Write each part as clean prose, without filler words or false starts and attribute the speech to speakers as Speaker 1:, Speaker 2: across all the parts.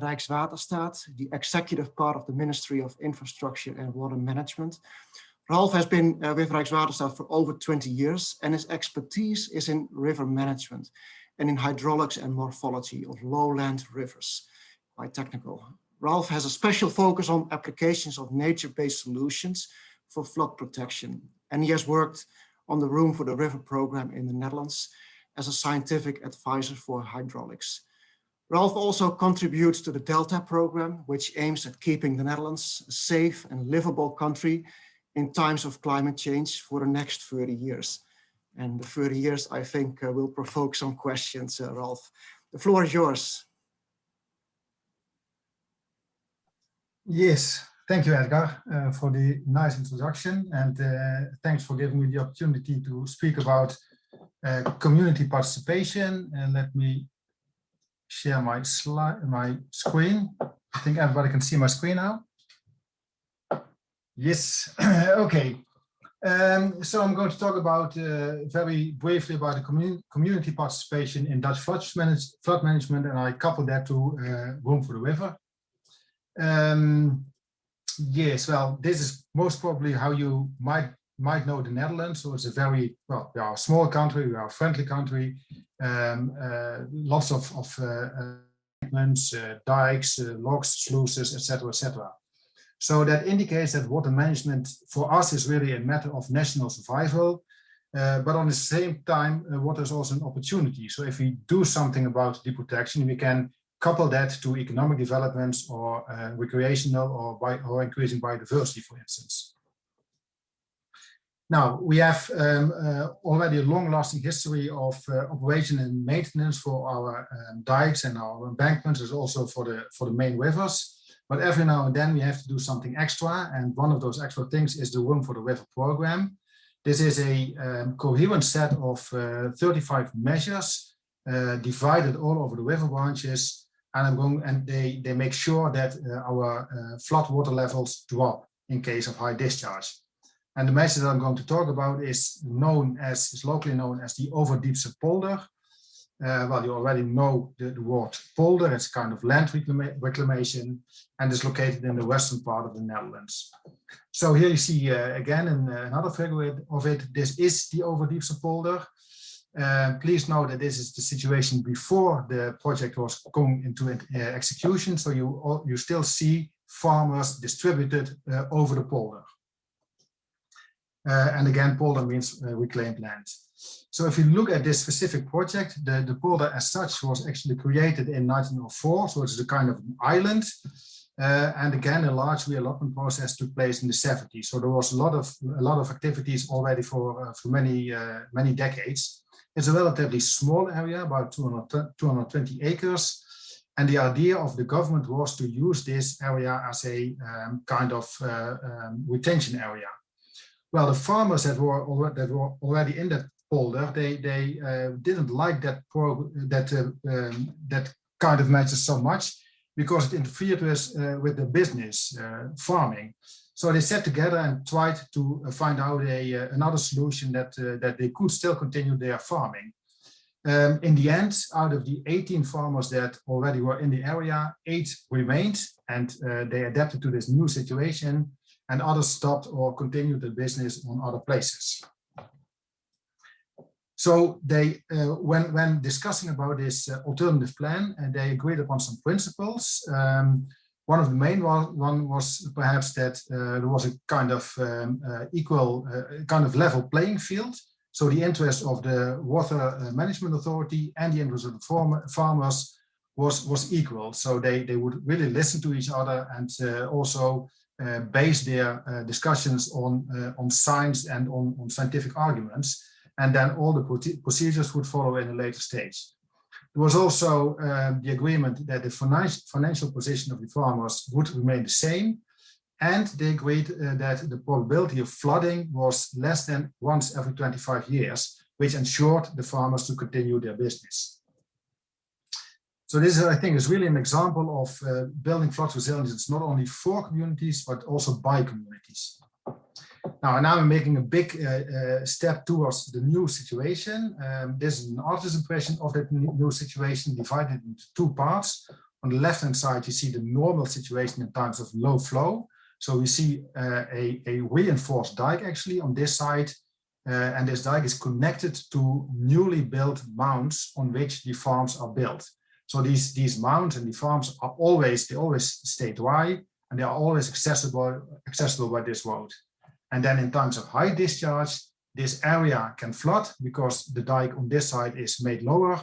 Speaker 1: Rijkswaterstaat, the executive part of the Ministry of Infrastructure and Water Management. Ralph has been with Rijkswaterstaat for over 20 years, and his expertise is in river management and in hydraulics and morphology of lowland rivers. Quite technical. Ralph has a special focus on applications of nature-based solutions for flood protection, and he has worked on the Room for the River program in the Netherlands as a scientific advisor for hydraulics. Ralph also contributes to the Delta program, which aims at keeping the Netherlands a safe and livable country in times of climate change for the next 30 years. And the 30 years, I think, will provoke some questions, Ralph. The floor is yours.
Speaker 2: Yes, thank you, Edgar, for the nice introduction, and thanks for giving me the opportunity to speak about community participation. And let me share my screen. I think everybody can see my screen now. Yes, okay. So I'm going to talk about very briefly about the community participation in Dutch flood management, and I couple that to Room for the River. Yes, well, this is most probably how you might know the Netherlands. So it's a very, well, we are a small country, we are a friendly country, lots of dikes, locks, sluices, etc., etc. So that indicates that water management for us is really a matter of national survival, but on the same time, water is also an opportunity. So if we do something about deep protection, we can couple that to economic developments or recreational or increasing biodiversity, for instance. Now, we have already a long-lasting history of operation and maintenance for our dikes and our embankments, as also for the main rivers. But every now and then we have to do something extra, and one of those extra things is the Room for the River program. This is a coherent set of 35 measures divided all over the river branches, and they make sure that our flood water levels drop in case of high discharge. And the measure that I'm going to talk about is locally known as the Overdiepse polder. Well, you already know the word polder. It's kind of land reclamation, and is located in the western part of the Netherlands. So here you see again another figure of it. This is the Overdiepse polder. Please know that this is the situation before the project was going into execution. So you still see farmers distributed over the polder. And again, polder means reclaimed land. So if you look at this specific project, the polder as such was actually created in 1904. So it's a kind of an island. And again, a large reallotment process took place in the 70s. So there was a lot of activities already for many decades. It's a relatively small area, about 220 acres. And the idea of the government was to use this area as a kind of retention area. Well, the farmers that were already in that polder, they didn't like that kind of measure so much, because it interfered with the business farming. So they sat together and tried to find out another solution that they could still continue their farming. In the end, out of the 18 farmers that already were in the area, 8 remained, and they adapted to this new situation, and others stopped or continued their business on other places. So they, when discussing about this alternative plan, they agreed upon some principles. One of the main one was perhaps that there was a kind of equal, kind of level playing field. So the interest of the Water Management Authority and the interest of the farmers was equal. So they would really listen to each other and also base their discussions on science and on scientific arguments. And then all the procedures would follow in a later stage. There was also the agreement that the financial position of the farmers would remain the same, and they agreed that the probability of flooding was less than once every 25 years, which ensured the farmers to continue their business. So this, I think, is really an example of building flood resilience not only for communities, but also by communities. Now I'm making a big step towards the new situation. This is an artist's impression of that new situation, divided into 2 parts. On the left-hand side, you see the normal situation in times of low flow. So we see a reinforced dike actually on this side, and this dike is connected to newly built mounds on which the farms are built. So these mounds and the farms are always stay dry, and they are always accessible by this road. And then in times of high discharge, this area can flood because the dike on this side is made lower.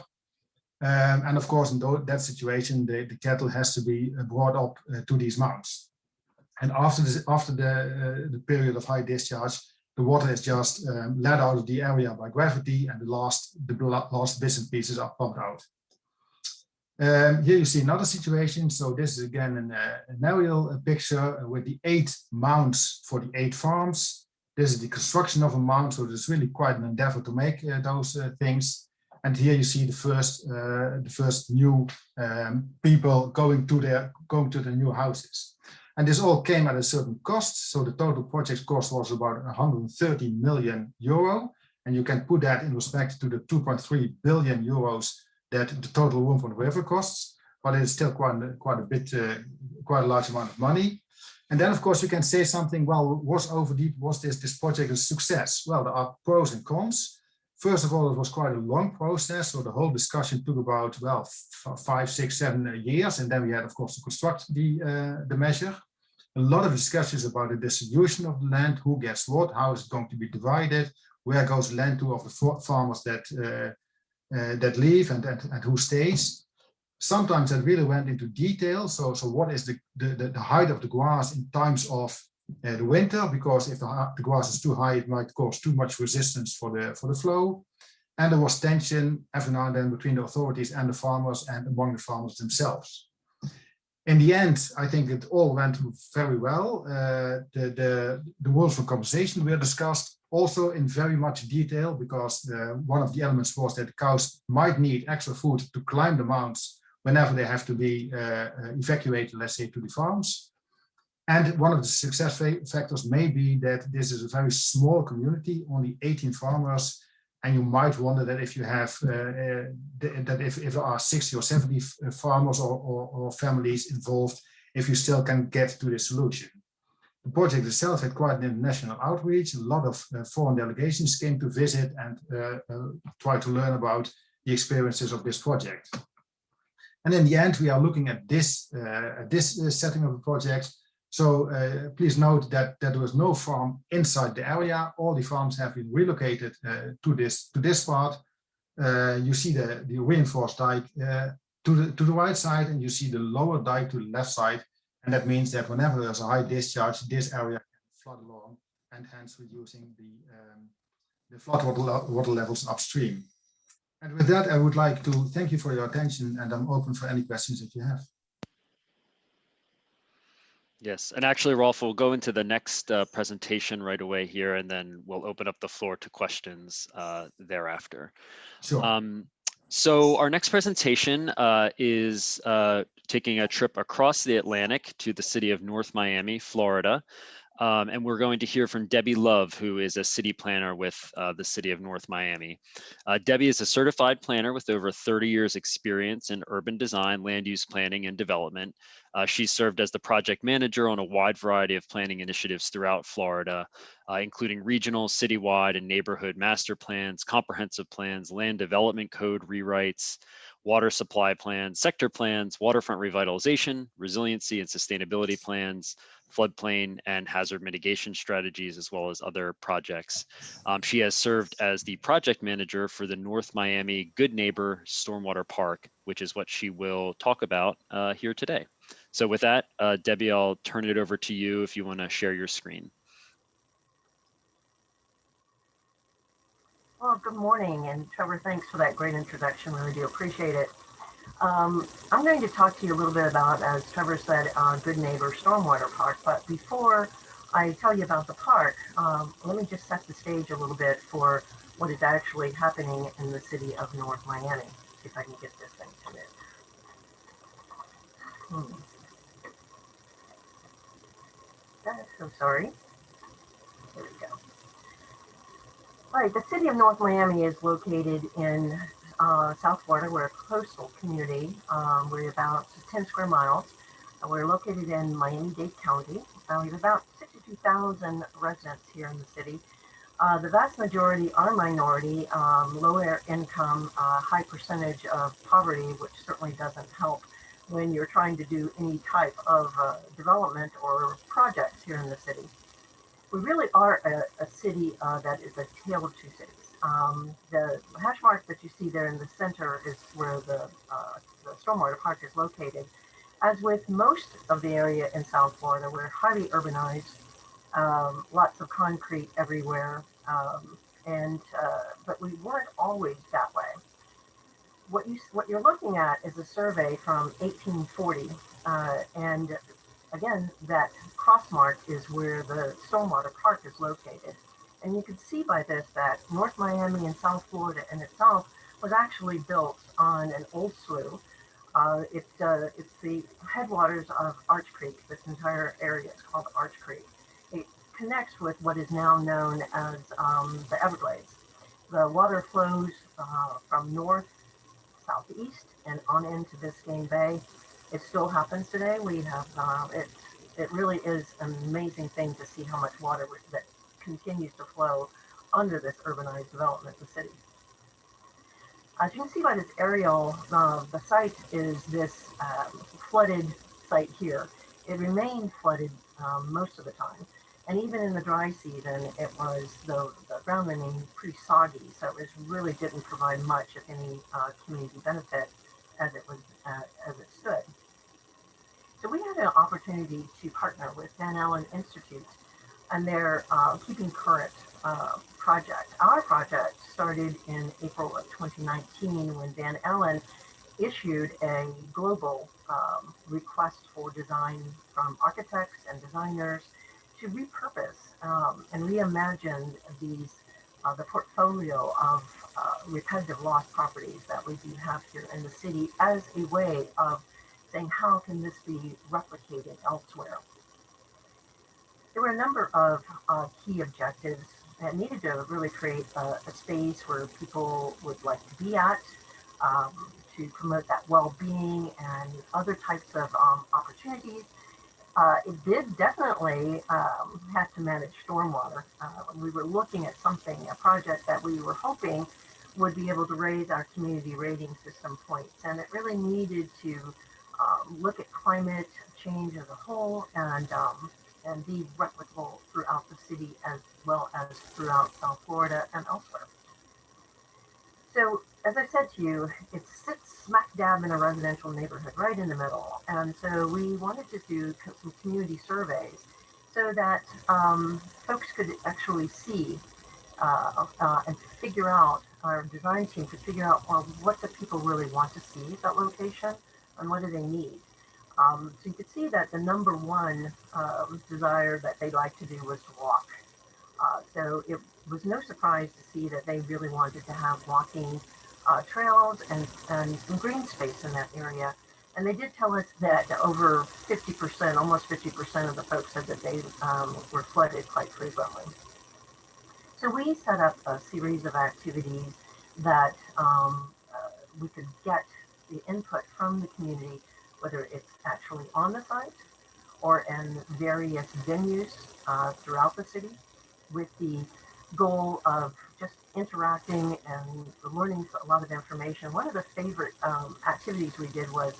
Speaker 2: And of course, in that situation, the cattle has to be brought up to these mounds. And after the period of high discharge, the water is just let out of the area by gravity, and the last bits and pieces are pumped out. Here you see another situation. So this is again an aerial picture with the 8 mounds for the 8 farms. This is the construction of a mound, so it's really quite an endeavor to make those things. And here you see the first new people going to the new houses. And this all came at a certain cost. So the total project cost was about 130 million euro. And you can put that in respect to the 2.3 billion euros that the total room for the river costs. But it's still quite a large amount of money. And then, of course, you can say something, well, was this project a success? Well, there are pros and cons. First of all, it was quite a long process. So the whole discussion took about, well, 5, 6, 7 years. And then we had, of course, to construct the measure. A lot of discussions about the distribution of the land, who gets what, how is it going to be divided, where goes the land to of the farmers that leave and who stays. Sometimes that really went into detail. So what is the height of the grass in times of the winter, because if the grass is too high, it might cause too much resistance for the flow. And there was tension every now and then between the authorities and the farmers and among the farmers themselves. In the end, I think it all went very well. The rules for compensation were discussed also in very much detail, because one of the elements was that the cows might need extra food to climb the mounds whenever they have to be evacuated, let's say, to the farms. And one of the success factors may be that this is a very small community, only 18 farmers, and you might wonder that if you have if there are 60 or 70 farmers or families involved, if you still can get to the solution. The project itself had quite an international outreach. A lot of foreign delegations came to visit and try to learn about the experiences of this project. And in the end, we are looking at this setting of the project. So please note that there was no farm inside the area. All the farms have been relocated to this part. You see the reinforced dike to the right side, and you see the lower dike to the left side. And that means that whenever there's a high discharge, this area can flood along, and hence reducing the flood water levels upstream. And with that, I would like to thank you for your attention, and I'm open for any questions that you have.
Speaker 3: Yes, and actually, Rolf, we'll go into the next presentation right away here, and then we'll open up the floor to questions thereafter.
Speaker 2: Sure.
Speaker 3: So our next presentation is taking a trip across the Atlantic to the city of North Miami, Florida. And we're going to hear from Debbie Love, who is a city planner with the city of North Miami. Debbie is a certified planner with over 30 years experience in urban design, land use planning, and development. She served as the project manager on a wide variety of planning initiatives throughout Florida, including regional, citywide, and neighborhood master plans, comprehensive plans, land development code rewrites, water supply plans, sector plans, waterfront revitalization, resiliency and sustainability plans, floodplain and hazard mitigation strategies, as well as other projects. She has served as the project manager for the North Miami Good Neighbor Stormwater Park, which is what she will talk about here today. So with that, Debbie, I'll turn it over to you if you want to share your screen.
Speaker 4: Well, good morning, and Trevor, thanks for that great introduction. Really do appreciate it. I'm going to talk to you a little bit about, as Trevor said, Good Neighbor Stormwater Park. But before I tell you about the park, let me just set the stage a little bit for what is actually happening in the city of North Miami. See if I can get this thing to move. So sorry. There we go. All right, the city of North Miami is located in South Florida. We're a coastal community. We're about 10 square miles. We're located in Miami-Dade County. We have about 62,000 residents here in the city. The vast majority are minority, lower income, high percentage of poverty, which certainly doesn't help when you're trying to do any type of development or projects here in the city. We really are a city that is a tale of two cities. The hash mark that you see there in the center is where the Stormwater Park is located. As with most of the area in South Florida, we're highly urbanized, lots of concrete everywhere, but we weren't always that way. What you're looking at is a survey from 1840, and again, that cross mark is where the Stormwater Park is located. And you can see by this that North Miami and South Florida in itself was actually built on an old slough. It's the headwaters of Arch Creek. This entire area is called Arch Creek. It connects with what is now known as the Everglades. The water flows from north, southeast, and on into Biscayne Bay. It still happens today. We have it really is an amazing thing to see how much water that continues to flow under this urbanized development of the city. As you can see by this aerial, the site is this flooded site here. It remained flooded most of the time. And even in the dry season, it was, the ground remained pretty soggy. So it really didn't provide much, if any, community benefit as it was, as it stood. So we had an opportunity to partner with Van Allen Institute and their Keeping Current project. Our project started in April of 2019 when Van Allen issued a global request for design from architects and designers to repurpose and reimagine the portfolio of repetitive lost properties that we do have here in the city as a way of saying, how can this be replicated elsewhere? There were a number of key objectives that needed to really create a space where people would like to be at, to promote that well-being and other types of opportunities. It did definitely have to manage stormwater. We were looking at a project that we were hoping would be able to raise our community rating system points, and it really needed to look at climate change as a whole and be replicable throughout the city as well as throughout South Florida and elsewhere. So, as I said to you, it sits smack dab in a residential neighborhood, right in the middle. And so we wanted to do some community surveys so that folks could actually see and figure out, our design team could figure out, well, what do people really want to see at that location and what do they need? So you could see that the number one desire that they'd like to do was to walk. So it was no surprise to see that they really wanted to have walking trails and some green space in that area. And they did tell us that over 50%, almost 50% of the folks said that they were flooded quite frequently. So we set up a series of activities that we could get the input from the community, whether it's actually on the site or in various venues throughout the city, with the goal of just interacting and learning a lot of information. One of the favorite activities we did was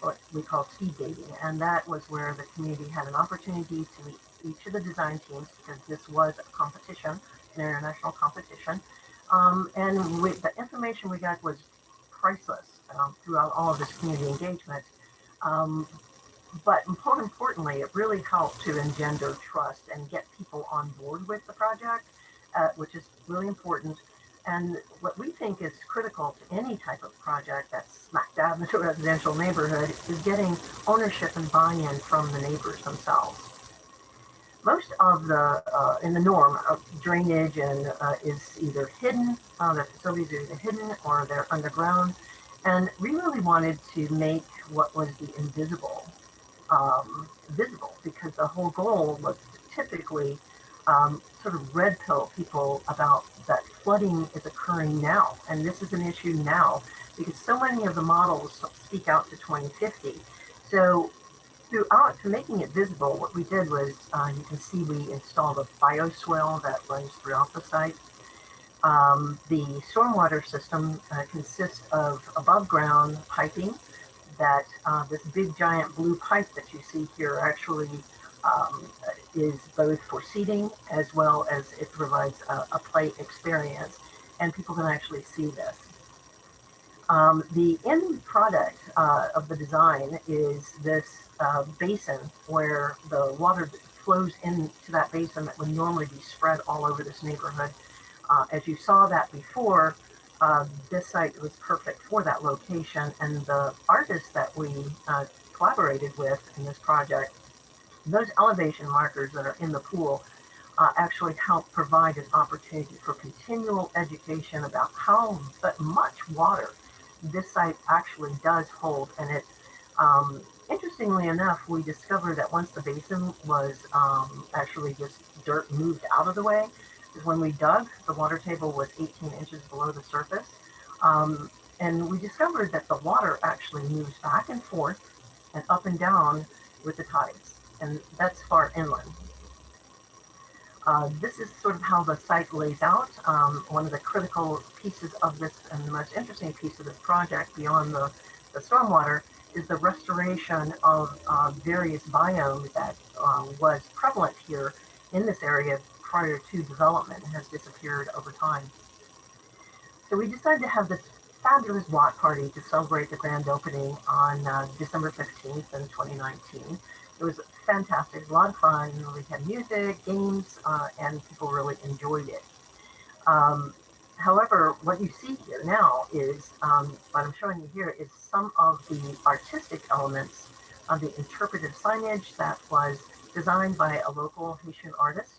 Speaker 4: what we call speed dating, and that was where the community had an opportunity to meet each of the design teams, because this was a competition, an international competition, and the information we got was priceless throughout all of this community engagement. But more importantly, it really helped to engender trust and get people on board with the project, which is really important. And what we think is critical to any type of project that's smack dab in a residential neighborhood is getting ownership and buy-in from the neighbors themselves. Most of in the norm, drainage is either hidden, the facilities are either hidden or they're underground. And we really wanted to make what was the invisible visible, because the whole goal was to typically sort of red pill people about that flooding is occurring now, and this is an issue now because so many of the models speak out to 2050. So throughout, to making it visible, what we did was, you can see we installed a bioswale that runs throughout the site. The stormwater system consists of above ground piping that this big giant blue pipe that you see here actually is both for seating as well as it provides a play experience, and people can actually see this. The end product of the design is this basin where the water flows into that basin that would normally be spread all over this neighborhood. As you saw that before, this site was perfect for that location, and the artists that we collaborated with in this project, those elevation markers that are in the pool actually help provide an opportunity for continual education about how much water this site actually does hold. And it, interestingly enough, we discovered that once the basin was actually just dirt moved out of the way, is when we dug, the water table was 18 inches below the surface. And we discovered that the water actually moves back and forth and up and down with the tides. And that's far inland. This is sort of how the site lays out. One of the critical pieces of this and the most interesting piece of this project beyond the stormwater is the restoration of various biomes that was prevalent here in this area prior to development and has disappeared over time. So we decided to have this fabulous watch party to celebrate the grand opening on December 15th in 2019. It was fantastic, a lot of fun. We had music, games, and people really enjoyed it. However, what you see here now is, what I'm showing you here is some of the artistic elements of the interpretive signage that was designed by a local Haitian artist.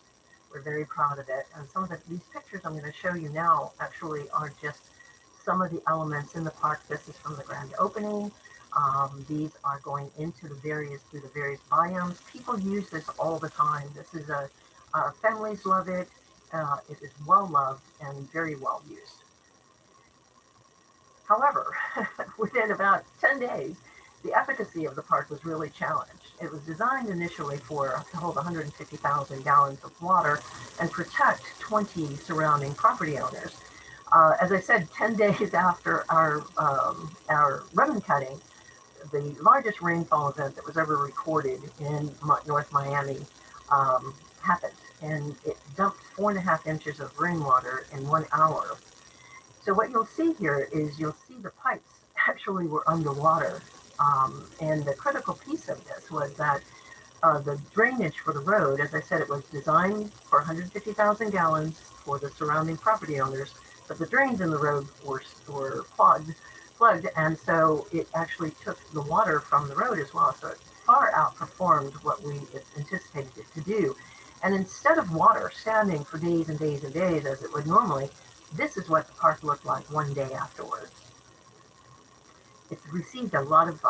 Speaker 4: We're very proud of it. And some of these pictures I'm going to show you now actually are just some of the elements in the park. This is from the grand opening. These are going into through the various biomes. People use this all the time. This is families love it. It is well loved and very well used. However, within about 10 days, the efficacy of the park was really challenged. It was designed initially to hold 150,000 gallons of water and protect 20 surrounding property owners. As I said, 10 days after our ribbon cutting, the largest rainfall event that was ever recorded in North Miami happened, and it dumped 4.5 inches of rainwater in 1 hour. So what you'll see here is you'll see the pipes actually were underwater, and the critical piece of this was that the drainage for the road, as I said, it was designed for 150,000 gallons for the surrounding property owners, but the drains in the road were plugged, and so it actually took the water from the road as well. So it far outperformed what we anticipated it to do. And instead of water standing for days and days and days as it would normally, this is what the park looked like one day afterwards. It's received a lot of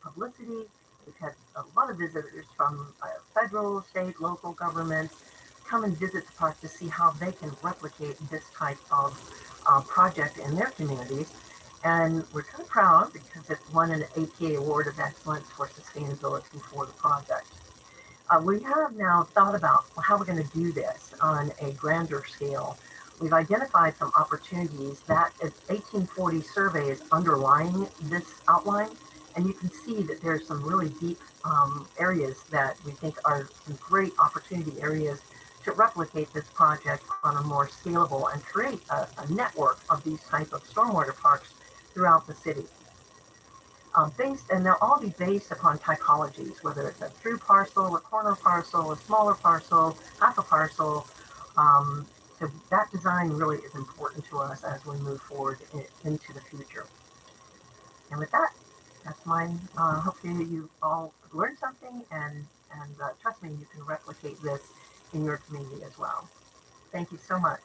Speaker 4: publicity. We've had a lot of visitors from federal, state, local governments come and visit the park to see how they can replicate this type of project in their communities. And we're kind of proud because it won an APA Award of Excellence for Sustainability for the project. We have now thought about how we're going to do this on a grander scale. We've identified some opportunities that an 1840 survey is underlying this outline, and you can see that there's some really deep areas that we think are some great opportunity areas to replicate this project on a more scalable and create a network of these type of stormwater parks throughout the city. And they'll all be based upon typologies, whether it's a through parcel, a corner parcel, a smaller parcel, half a parcel. So that design really is important to us as we move forward into the future. And with that, that's mine. Hopefully you all learned something, and trust me, you can replicate this in your community as well. Thank you so much.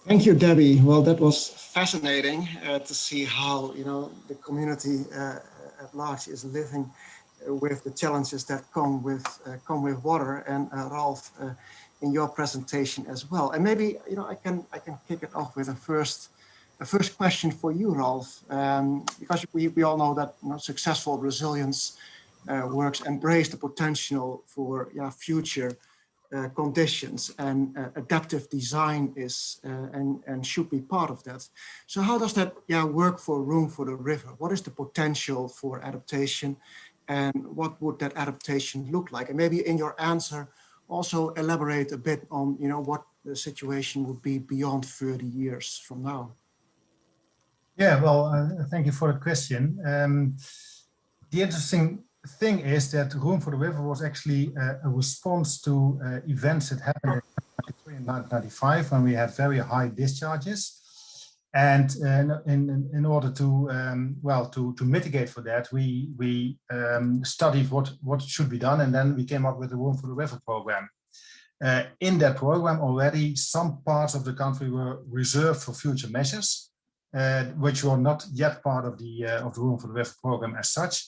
Speaker 1: Thank you, Debbie. Well, that was fascinating to see how the community at large is living with the challenges that come with water, and Ralph, in your presentation as well. And maybe I can kick it off with a first question for you, Ralph, because we all know that successful resilience works embrace the potential for future conditions, and adaptive design is and should be part of that. So how does that work for Room for the River? What is the potential for adaptation, and what would that adaptation look like? And maybe in your answer also elaborate a bit on what the situation would be beyond 30 years from now.
Speaker 2: Yeah, well, thank you for the question. The interesting thing is that Room for the River was actually a response to events that happened in 1995 when we had very high discharges. And in order to mitigate for that, we studied what should be done, and then we came up with the Room for the River program. In that program already, some parts of the country were reserved for future measures, which were not yet part of the Room for the River program as such.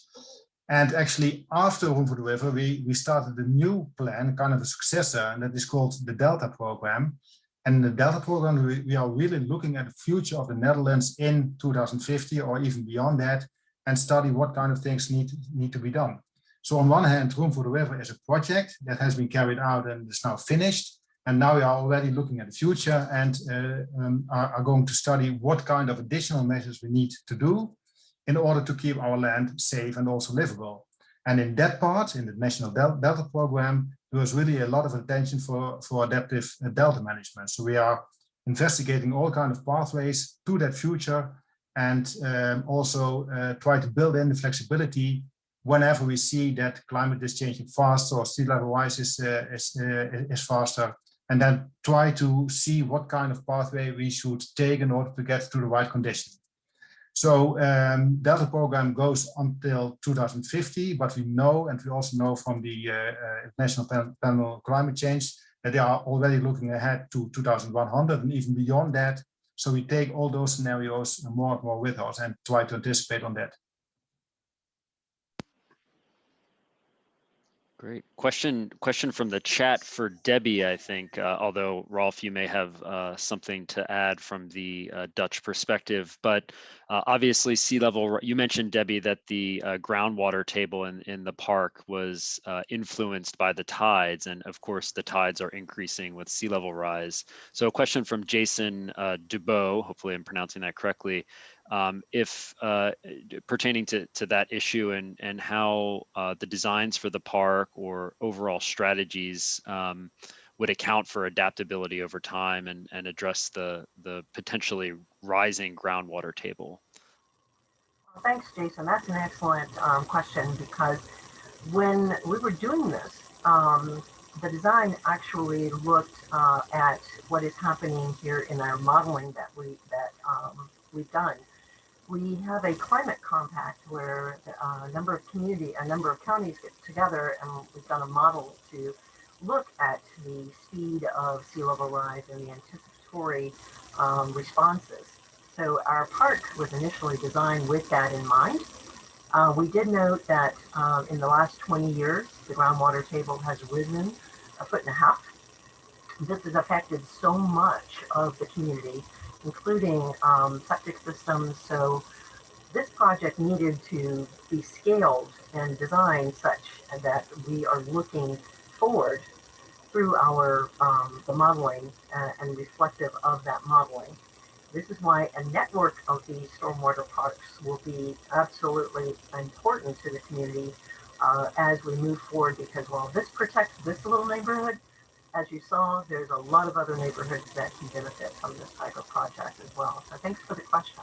Speaker 2: And actually, after Room for the River, we started a new plan, kind of a successor, and that is called the Delta program. And in the Delta program, we are really looking at the future of the Netherlands in 2050 or even beyond that, and study what kind of things need to be done. So on one hand, Room for the River is a project that has been carried out and is now finished. And now we are already looking at the future and are going to study what kind of additional measures we need to do in order to keep our land safe and also livable. And in that part, in the National Delta Program, there was really a lot of attention for adaptive delta management. So we are investigating all kinds of pathways to that future, and also try to build in the flexibility whenever we see that climate is changing faster or sea level rise is faster, and then try to see what kind of pathway we should take in order to get to the right condition. So Delta program goes until 2050, but we know, and we also know from the National Panel on Climate Change, that they are already looking ahead to 2100 and even beyond that. So we take all those scenarios more and more with us and try to anticipate on that.
Speaker 3: Great. Question from the chat for Debbie, I think, although Rolf, you may have something to add from the Dutch perspective, but obviously sea level, you mentioned, Debbie, that the groundwater table in the park was influenced by the tides, and of course the tides are increasing with sea level rise. So a question from Jason Dubois, hopefully I'm pronouncing that correctly, if pertaining to that issue and how the designs for the park or overall strategies would account for adaptability over time and address the potentially rising groundwater table.
Speaker 4: Well, thanks, Jason. That's an excellent question, because when we were doing this, the design actually looked at what is happening here in our modeling that we've done. We have a climate compact where a number of counties get together, and we've done a model to look at the speed of sea level rise and the anticipatory responses. So our park was initially designed with that in mind. We did note that in the last 20 years, the groundwater table has risen 1.5 feet. This has affected so much of the community, including septic systems. So this project needed to be scaled and designed such that we are looking forward through our the modeling and reflective of that modeling. This is why a network of these stormwater parks will be absolutely important to the community as we move forward, because while this protects this little neighborhood, as you saw, there's a lot of other neighborhoods that can benefit from this type of project as well. So thanks for the question.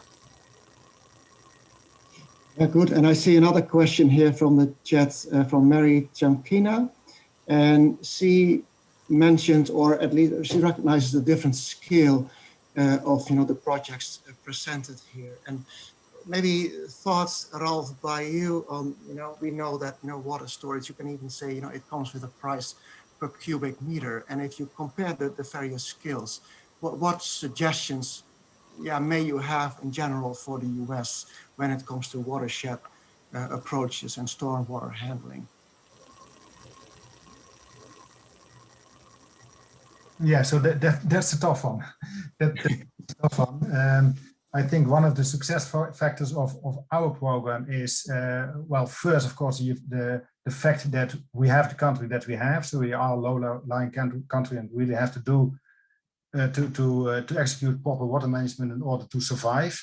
Speaker 1: Yeah, good. And I see another question here from the chat from Mary Chamkina. And she mentioned, or at least she recognizes the different scale of the projects presented here. And maybe thoughts, Ralph, by you on, we know that water storage, you can even say, it comes with a price per cubic meter. And if you compare the various scales, what suggestions may you have in general for the US when it comes to Watershed approaches and stormwater handling?
Speaker 2: Yeah, so that's a tough one. That's a tough one. I think one of the success factors of our program is, well, first, of course, the fact that we have the country that we have. So we are a low-lying country and really have to do to execute proper water management in order to survive.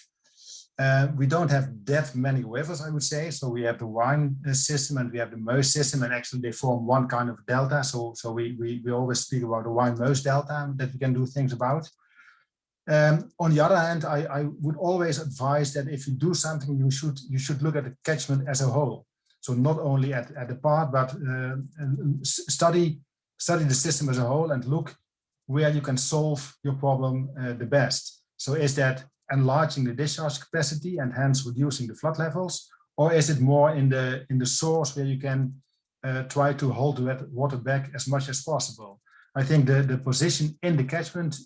Speaker 2: We don't have that many rivers, I would say. So we have the Rhine system and we have the Meuse system, and actually they form one kind of delta. So we always speak about the Rhine-Meuse delta that we can do things about. On the other hand, I would always advise that if you do something, you should look at the catchment as a whole. So not only at the part, but study the system as a whole and look where you can solve your problem the best. So is that enlarging the discharge capacity and hence reducing the flood levels, or is it more in the source where you can try to hold the water back as much as possible? I think the position in the catchment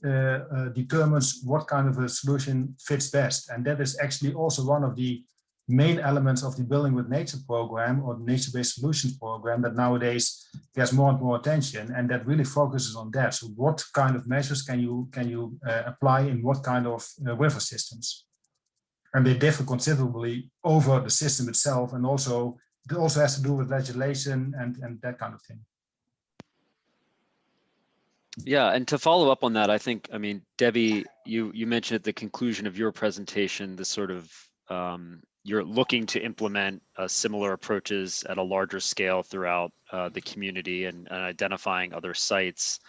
Speaker 2: determines what kind of a solution fits best. And that is actually also one of the main elements of the Building with Nature program or the Nature-Based Solutions program that nowadays gets more and more attention, and that really focuses on that. So what kind of measures can you apply in what kind of river systems? And they differ considerably over the system itself, and also it also has to do with legislation and that kind of thing.
Speaker 3: Yeah, and to follow up on that, I think, I mean, Debbie, you mentioned at the conclusion of your presentation, the sort of, you're looking to implement similar approaches at a larger scale throughout the community and identifying other sites,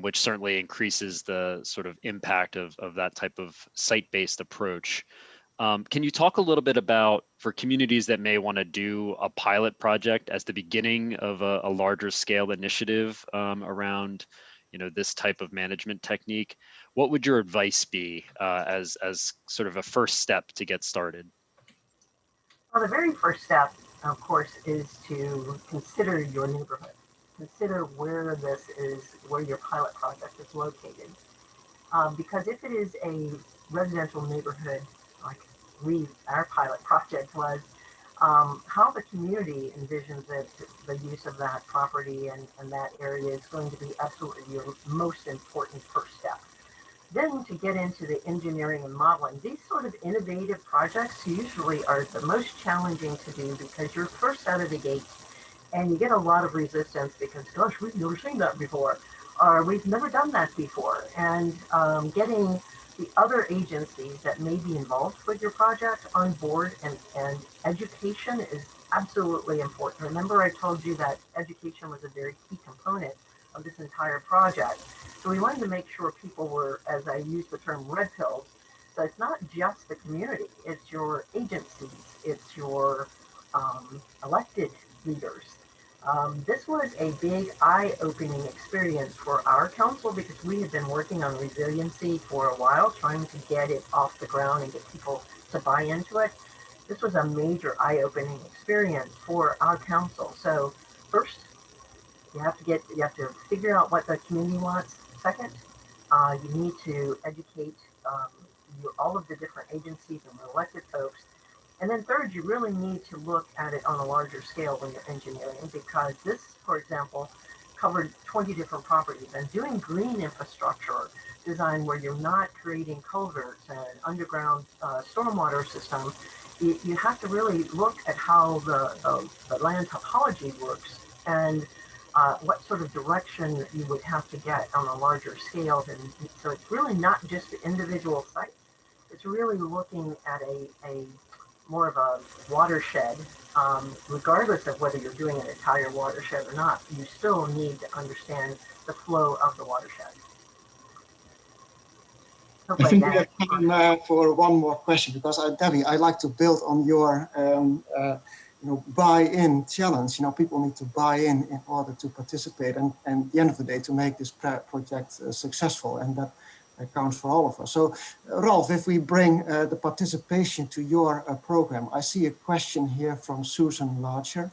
Speaker 3: which certainly increases the sort of impact of that type of site-based approach. Can you talk a little bit about, for communities that may want to do a pilot project as the beginning of a larger scale initiative around this type of management technique, what would your advice be as sort of a first step to get started?
Speaker 4: Well, the very first step, of course, is to consider your neighborhood. Consider where where your pilot project is located. Because if it is a residential neighborhood, like our pilot project was, how the community envisions the use of that property and that area is going to be absolutely your most important first step. Then to get into the engineering and modeling, these sort of innovative projects usually are the most challenging to do because you're first out of the gate and you get a lot of resistance because, gosh, we've never seen that before, or we've never done that before. And getting the other agencies that may be involved with your project on board and education is absolutely important. Remember, I told you that education was a very key component of this entire project. So we wanted to make sure people were, as I use the term, red pills. So it's not just the community, it's your agencies, it's your elected leaders. This was a big eye-opening experience for our council because we had been working on resiliency for a while, trying to get it off the ground and get people to buy into it. This was a major eye-opening experience for our council. So first, you have to figure out what the community wants. Second, you need to educate all of the different agencies and the elected folks. And then third, you really need to look at it on a larger scale when you're engineering, because this, for example, covered 20 different properties. And doing green infrastructure design where you're not creating culverts and underground stormwater system, you have to really look at how the land topology works and what sort of direction you would have to get on a larger scale. And so it's really not just the individual site. It's really looking at a more of a watershed, regardless of whether you're doing an entire watershed or not. You still need to understand the flow of the watershed.
Speaker 1: I think we have time for one more question, because Debbie, I'd like to build on your buy-in challenge. People need to buy in order to participate, and at the end of the day, to make this project successful, and that counts for all of us. So, Ralph, if we bring the participation to your program, I see a question here from Susan Larcher.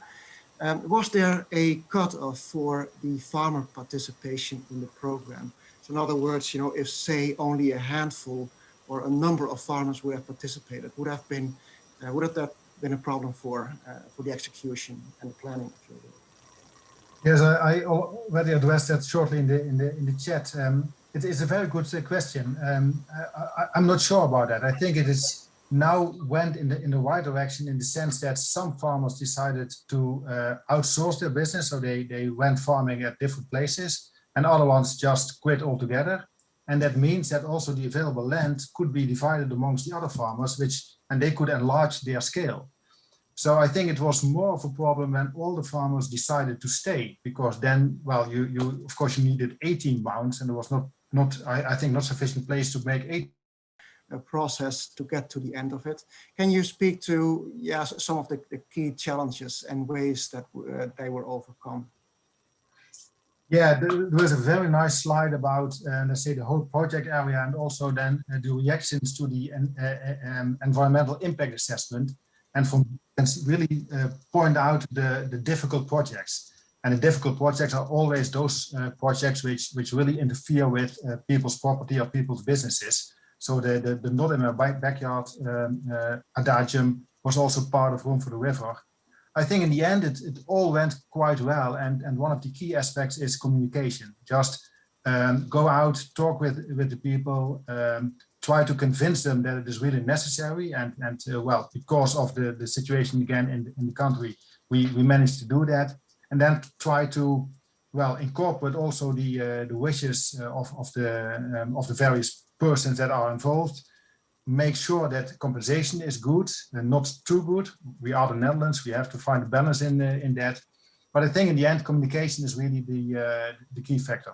Speaker 1: Was there a cutoff for the farmer participation in the program? So in other words, if say only a handful or a number of farmers would have participated, would that been a problem for the execution and the planning.
Speaker 2: Yes, I already addressed that shortly in the chat. It is a very good question. I'm not sure about that. I think it is now went in the right direction in the sense that some farmers decided to outsource their business, so they went farming at different places, and other ones just quit altogether. And that means that also the available land could be divided amongst the other farmers, and they could enlarge their scale. So I think it was more of a problem when all the farmers decided to stay, because then, well, you of course you needed 18 mounds, and there was I think not sufficient place to make 8.
Speaker 1: A process to get to the end of it. Can you speak to some of the key challenges and ways that they were overcome?
Speaker 2: Yeah, there was a very nice slide about, let's say, the whole project area, and also then the reactions to the environmental impact assessment, and really point out the difficult projects. And the difficult projects are always those projects which really interfere with people's property or people's businesses. So the not in my backyard adagium was also part of Room for the River. I think in the end it all went quite well, and one of the key aspects is communication. Just go out, talk with the people, try to convince them that it is really necessary, and well, because of the situation again in the country, we managed to do that, and then try to, well, incorporate also the wishes of the various persons that are involved. Make sure that compensation is good and not too good. We are the Netherlands, we have to find a balance in that. But I think in the end, communication is really the key factor.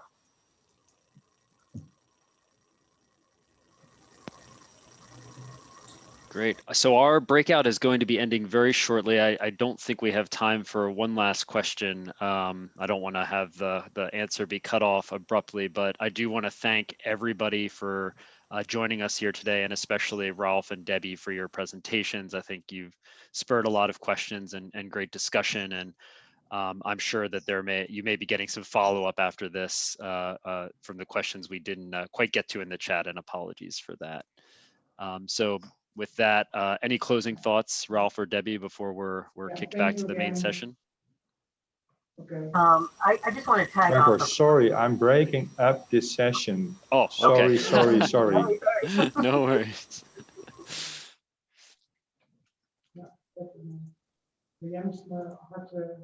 Speaker 3: Great. So our breakout is going to be ending very shortly. I don't think we have time for one last question. I don't want to have the answer be cut off abruptly, but I do want to thank everybody for joining us here today, and especially Ralph and Debbie for your presentations. I think you've spurred a lot of questions and great discussion, and I'm sure that you may be getting some follow-up after this from the questions we didn't quite get to in the chat, and apologies for that. So with that, any closing thoughts, Ralph or Debbie, before we're kicked back to the main session?
Speaker 1: Okay.
Speaker 4: I just want to tag
Speaker 5: Trevor,
Speaker 4: off.
Speaker 5: sorry, I'm breaking up this session.
Speaker 3: Oh,
Speaker 5: sorry,
Speaker 3: okay.
Speaker 5: sorry.
Speaker 3: No worries.
Speaker 1: Ja, Jens, hartelijk